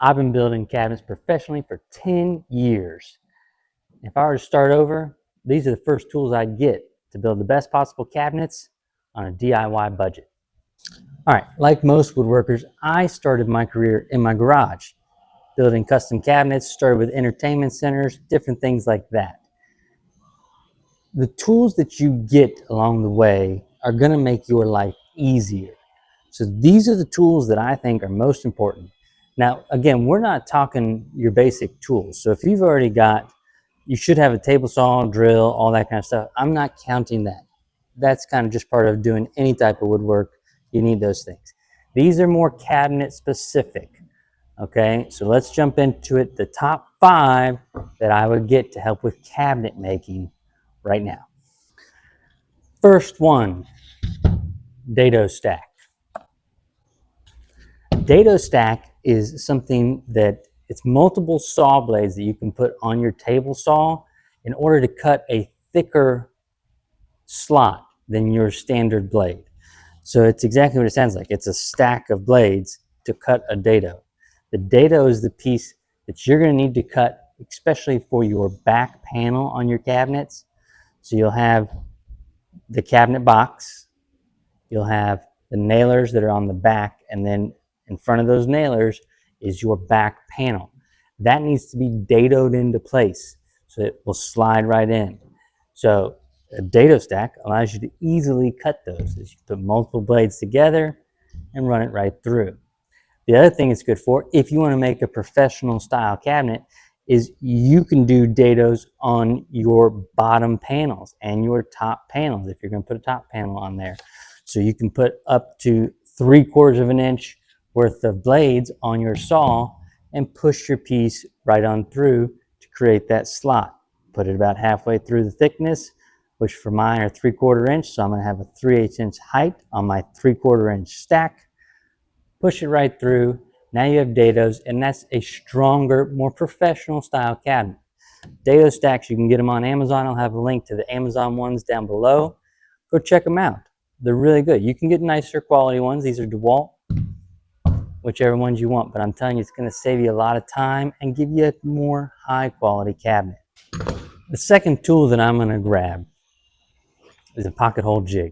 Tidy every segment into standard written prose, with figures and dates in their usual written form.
I've been building cabinets professionally for 10 years. If I were to start over, these are the first tools I'd get to build the best possible cabinets on a DIY budget. All right, like most woodworkers, I started my career in my garage, building custom cabinets, started with entertainment centers, different things like that. The tools that you get along the way are going to make your life easier. So these are the tools that I think are most important. Now, again, we're not talking your basic tools. So if you've already got, you should have a table saw, drill, all that kind of stuff. I'm not counting that. That's kind of just part of doing any type of woodwork. You need those things. These are more cabinet specific. Okay, so let's jump into it. The top 5 that I would get to help with cabinet making right now. First one, dado stack. Dado stack is something that it's multiple saw blades that you can put on your table saw in order to cut a thicker slot than your standard blade. So it's exactly what it sounds like. It's a stack of blades to cut a dado. The dado is the piece that you're going to need to cut, especially for your back panel on your cabinets. So you'll have the cabinet box, you'll have the nailers that are on the back, and then in front of those nailers is your back panel. That needs to be dadoed into place so it will slide right in. So a dado stack allows you to easily cut those as you put multiple blades together and run it right through. The other thing it's good for, if you want to make a professional style cabinet, is you can do dados on your bottom panels and your top panels if you're going to put a top panel on there. So you can put up to 3/4 of an inch worth of blades on your saw and push your piece right on through to create that slot. Put it about halfway through the thickness, which for mine are 3/4 inch, so I'm going to have a 3/8 inch height on my 3/4 inch stack. Push it right through. Now you have dados, and that's a stronger, more professional style cabinet. Dado stacks, you can get them on Amazon. I'll have a link to the Amazon ones down below. Go check them out. They're really good. You can get nicer quality ones. These are DeWalt, whichever ones you want, but I'm telling you, it's going to save you a lot of time and give you a more high quality cabinet. The second tool that I'm going to grab is a pocket hole jig.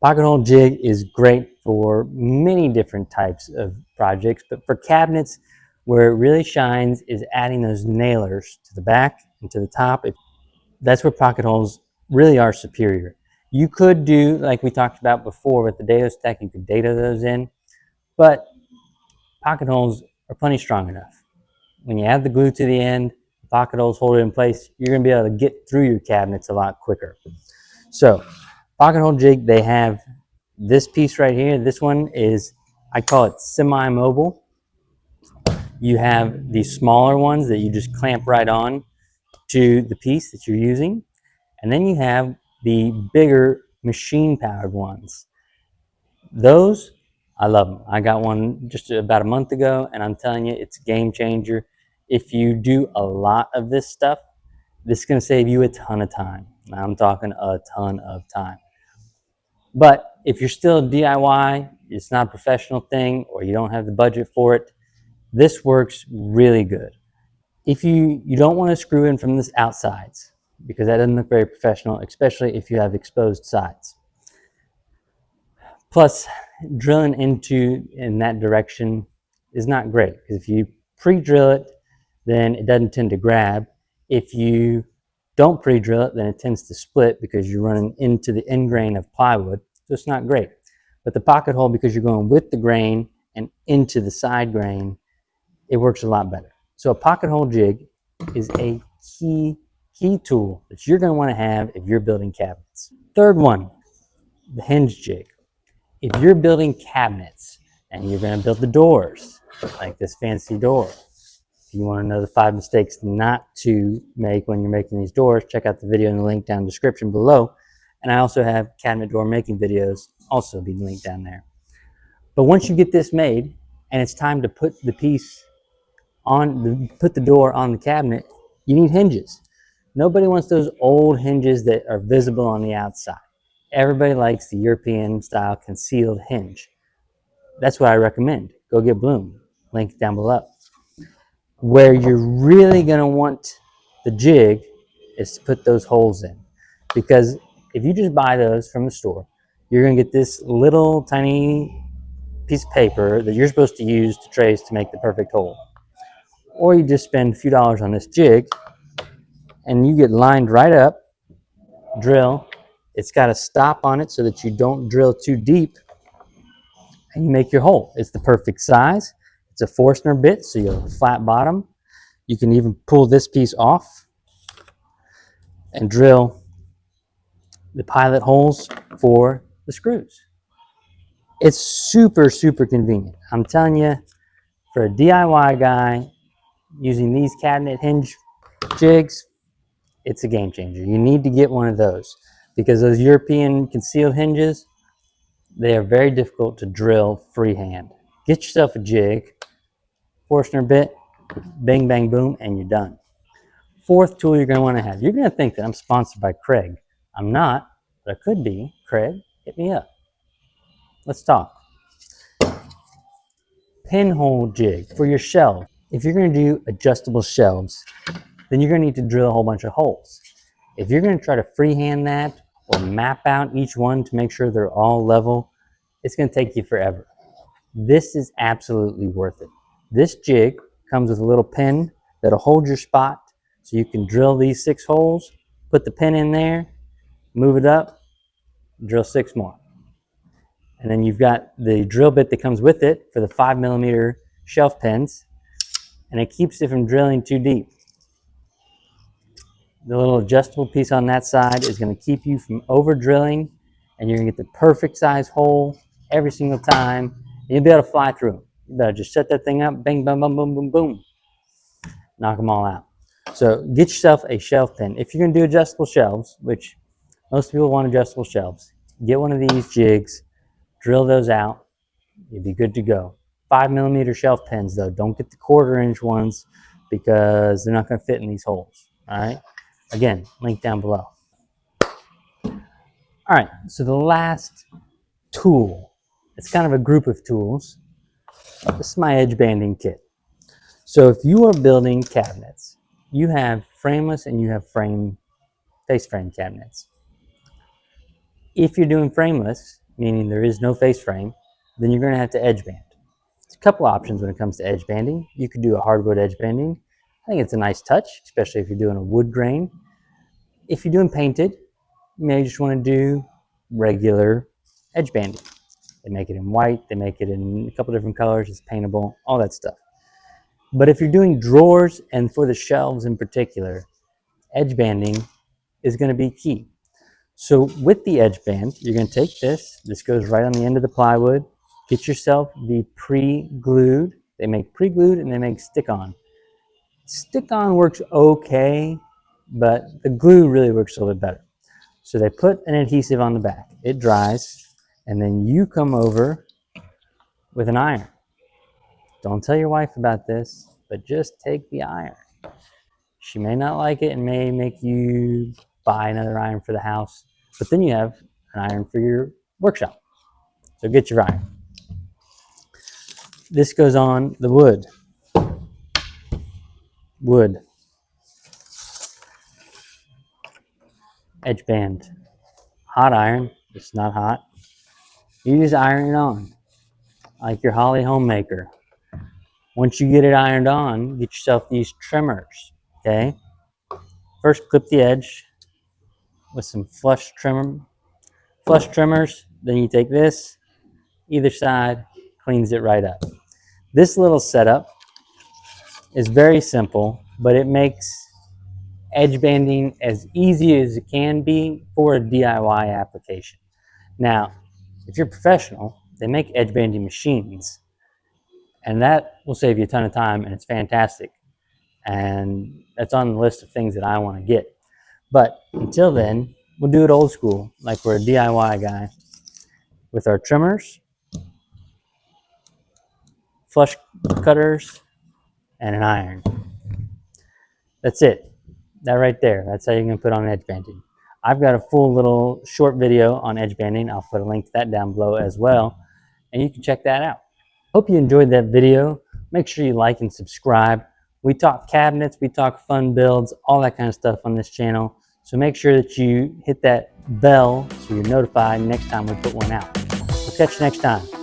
Pocket hole jig is great for many different types of projects, but for cabinets, where it really shines is adding those nailers to the back and to the top. That's where pocket holes really are superior. You could do, like we talked about before with the dado stack, you could dado those in, but pocket holes are plenty strong enough. When you add the glue to the end, the pocket holes hold it in place, you're going to be able to get through your cabinets a lot quicker. So pocket hole jig, they have this piece right here. This one is, I call it semi-mobile. You have these smaller ones that you just clamp right on to the piece that you're using. And then you have the bigger machine-powered ones. Those, I love them. I got one just about a month ago, and I'm telling you, it's a game changer. If you do a lot of this stuff, this is going to save you a ton of time. I'm talking a ton of time. But if you're still DIY, it's not a professional thing, or you don't have the budget for it, this works really good. If you don't want to screw in from the outsides, because that doesn't look very professional, especially if you have exposed sides. Plus, drilling in that direction is not great, because if you pre-drill it, then it doesn't tend to grab. If you don't pre-drill it, then it tends to split because you're running into the end grain of plywood, so it's not great. But the pocket hole, because you're going with the grain and into the side grain, it works a lot better. So a pocket hole jig is a key tool that you're going to want to have if you're building cabinets. Third one, the hinge jig. If you're building cabinets and you're going to build the doors, like this fancy door, if you want to know the 5 mistakes not to make when you're making these doors, check out the video in the link down in the description below. And I also have cabinet door making videos, also be linked down there. But once you get this made and it's time to put the piece on, put the door on the cabinet, you need hinges. Nobody wants those old hinges that are visible on the outside. Everybody likes the European style concealed hinge. That's what I recommend. Go get Bloom. link down below. Where you're really going to want the jig is to put those holes in, because if you just buy those from the store, you're going to get this little tiny piece of paper that you're supposed to use to trace to make the perfect hole. Or you just spend a few dollars on this jig and you get lined right up, drill. It's got a stop on it so that you don't drill too deep, and you make your hole. It's the perfect size. It's a Forstner bit, so you have a flat bottom. You can even pull this piece off and drill the pilot holes for the screws. It's super, super convenient. I'm telling you, for a DIY guy using these cabinet hinge jigs, it's a game changer. You need to get one of those, because those European concealed hinges, they are very difficult to drill freehand. Get yourself a jig, Forstner bit, bang, bang, boom, and you're done. Fourth tool you're going to want to have. You're going to think that I'm sponsored by Craig. I'm not, but I could be. Craig, hit me up. Let's talk. Pinhole jig for your shelf. If you're going to do adjustable shelves, then you're going to need to drill a whole bunch of holes. If you're going to try to freehand that or map out each one to make sure they're all level, it's going to take you forever. This is absolutely worth it. This jig comes with a little pin that'll hold your spot, so you can drill these 6 holes, put the pin in there, move it up, drill 6 more. And then you've got the drill bit that comes with it for the 5mm shelf pins, and it keeps it from drilling too deep. The little adjustable piece on that side is going to keep you from over drilling, and you're going to get the perfect size hole every single time, and you'll be able to fly through them. You better just set that thing up, bang, bang, boom, boom, boom, boom, knock them all out. So get yourself a shelf pin. If you're going to do adjustable shelves, which most people want adjustable shelves, get one of these jigs, drill those out, you'll be good to go. 5mm shelf pins though, don't get the 1/4" ones, because they're not going to fit in these holes. All right, again, link down below. All right, so the last tool, it's kind of a group of tools. This is my edge banding kit. So if you are building cabinets, you have frameless and you have face frame cabinets. If you're doing frameless, meaning there is no face frame, then you're going to have to edge band. There's a couple options when it comes to edge banding. You could do a hardwood edge banding. I think it's a nice touch, especially if you're doing a wood grain. If you're doing painted, you may just want to do regular edge banding. They make it in white, they make it in a couple different colors, it's paintable, all that stuff. But if you're doing drawers, and for the shelves in particular, edge banding is going to be key. So with the edge band, you're going to take this goes right on the end of the plywood, get yourself the pre-glued, they make pre-glued and they make stick-on. Stick-on works okay, but the glue really works a little bit better. So they put an adhesive on the back, it dries, and then you come over with an iron. Don't tell your wife about this, but just take the iron. She may not like it and may make you buy another iron for the house, but then you have an iron for your workshop. So get your iron. This goes on the wood. Edge band. Hot iron, it's not hot. You just iron it on, like your Holly homemaker. Once you get it ironed on, get yourself these trimmers, okay? First clip the edge with some flush trimmers. Then you take this, either side, cleans it right up. This little setup is very simple, but it makes edge banding as easy as it can be for a DIY application. Now, if you're professional, they make edge banding machines, and that will save you a ton of time, and it's fantastic. And that's on the list of things that I want to get. But until then, we'll do it old school, like we're a DIY guy, with our trimmers, flush cutters, and an iron. That's it. That right there, that's how you're going to put on edge banding. I've got a full little short video on edge banding. I'll put a link to that down below as well, and you can check that out. Hope you enjoyed that video. make sure you like and subscribe. We talk cabinets, we talk fun builds, all that kind of stuff on this channel. So make sure that you hit that bell so you're notified next time we put one out. We'll catch you next time.